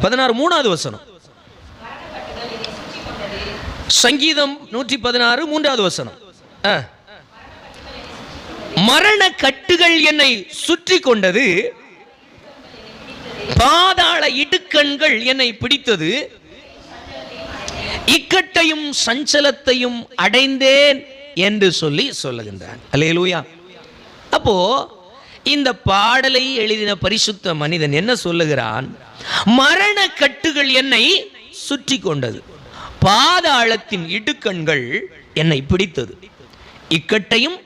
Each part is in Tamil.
16 3வது வசனம். சங்கீதம் 116 3வது வசனம். மரண கட்டுகள் என்னை சுற்றி கொண்டது, பாதாள இடுக்கண்கள் என்னை பிடித்தது, இக்கட்டையும் சஞ்சலத்தையும் அடைந்தேன் என்று சொல்லி சொல்லுகின்றான். அல்லேலூயா. அப்போ இந்த பாடலை எழுதின பரிசுத்த மனிதன் என்ன சொல்லுகிறான்? மரண கட்டுகள் என்னை சுற்றி கொண்டது, பாதாளத்தின் இடுக்கண்கள் என்னை பிடித்தது, இக்கட்டையும்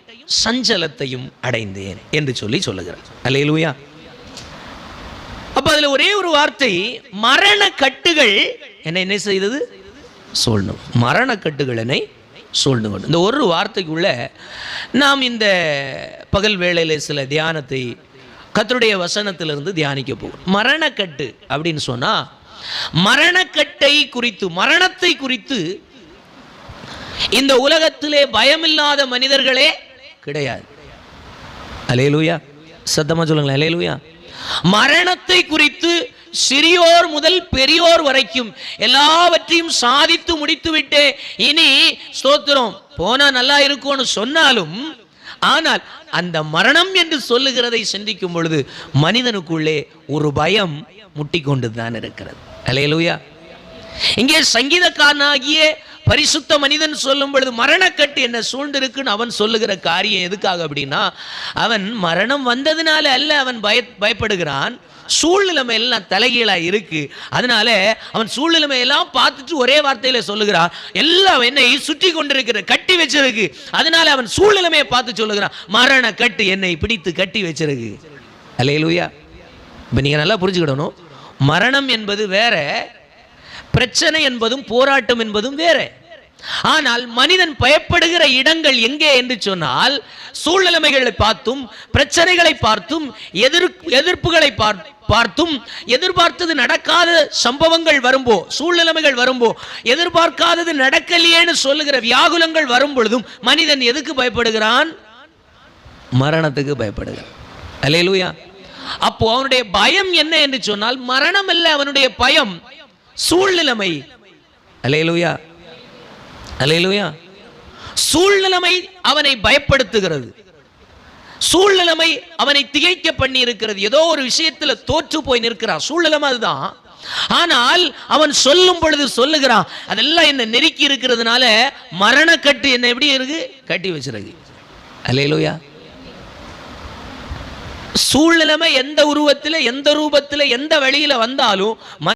சஞ்சலத்தையும் அடைந்தேன் என்று சொல்லி சொல்லுகிறார். அல்லேலூயா. அப்ப அதுல ஒரே ஒரு வார்த்தை, மரண கட்டுகள் என்னை என்ன செய்தது? சூழ்ந்தது. மரண கட்டுகள் என்னை சூழ்ந்து கொண்டு. இந்த ஒரு வார்த்தைக்குள்ள நாம் இந்த பகல் வேளையில் சில தியானத்தை கர்த்தருடைய வசனத்திலிருந்து தியானிக்க போகிறோம். மரணக்கட்டு அப்படின்னு சொன்னா, மரணக்கட்டை குறித்து, மரணத்தை குறித்து இந்த உலகத்திலே பயமில்லாத மனிதர்களே கிடையாது. அல்லேலூயா. சத்தமா சொல்லுங்களேன். அல்லேலூயா. மரணத்தை குறித்து சிறியோர் முதல் பெரியோர் வரைக்கும் எல்லாவற்றையும் சாதித்து முடித்து விட்டே இனி ஸ்தோத்திரம் போனா நல்லா இருக்கும்னு சொன்னாலும், ஆனால் அந்த மரணம் என்று சொல்லுகிறதை சிந்திக்கும் பொழுது மனிதனுக்குள்ளே ஒரு பயம் முட்டிக்கொண்டு தான் இருக்கிறது. அல்லேலூயா. இங்கே சங்கீதக்காரனாகிய பரிசுத்த மனிதன் சொல்லும் பொழுது மரணக்கட்டு என்ன சூழ்ந்திருக்குன்னு அவன் சொல்லுகிற காரியம் எதுக்காக அப்படின்னா, அவன் மரணம் வந்ததுனால அல்ல அவன் பயப்படுகிறான், சூழ்நிலைமை எல்லாம் தலைகீழா இருக்கு. அதனால அவன் சூழ்நிலைமை எல்லாம் பார்த்துட்டு ஒரே வார்த்தையில சொல்லுகிறான், எல்லாம் என்னை சுற்றி கொண்டிருக்கிற, கட்டி வச்சிருக்கு. அதனால அவன் சூழ்நிலைமையை பார்த்து சொல்லுகிறான், மரண கட்டு என்னை பிடித்து கட்டி வச்சிருக்கு. அல்லேலூயா. இப்ப நீங்க நல்லா புரிஞ்சுக்கிடணும், மரணம் என்பது வேற, பிரச்சனை என்பதும் போராட்டம் என்பதும் வேற. ஆனால் மனிதன் பயப்படுகிற இடங்கள் எங்கே என்று சொன்னால், சூழ்நிலைமைகளை பார்த்தும் பிரச்சனைகளை பார்த்தும் எதிர்ப்புகளை பார்த்தும் எதிர்பார்த்தது நடக்காத சம்பவங்கள் வரும்போ, சூழ்நிலைமைகள் வரும்போ, எதிர்பார்க்காதது நடக்கலையேன்னு சொல்லுகிற வியாகுலங்கள் வரும் பொழுதும் மனிதன் எதுக்கு பயப்படுகிறான்? மரணத்துக்கு பயப்படுகிறான். அல்லேலூயா. அப்போ அவனுடைய பயம் என்ன என்று சொன்னால், மரணம் அல்ல அவனுடைய பயம், சூழ்நிலைமை. அல்லேலூயா. அல்லேலூயா. சூழ்நிலைமை அவனை பயப்படுத்துகிறது, சூழ்நிலைமை அவனை திகைக்க பண்ணி இருக்கிறது. ஏதோ ஒரு விஷயத்துல தோற்று போய் நிற்கிறான், சூழ்நிலைமை அதுதான். ஆனால் அவன் சொல்லும் பொழுது சொல்லுகிறான், அதெல்லாம் என்ன நெருக்கி இருக்கிறதுனால மரணக்கட்டு என்ன எப்படி இருக்கு? கட்டி வச்சிருக்கு. அல்லேலூயா. சூழ்நிலைமை எந்த உருவத்தில், எந்த ரூபத்தில், எந்த வழியில வந்தாலும்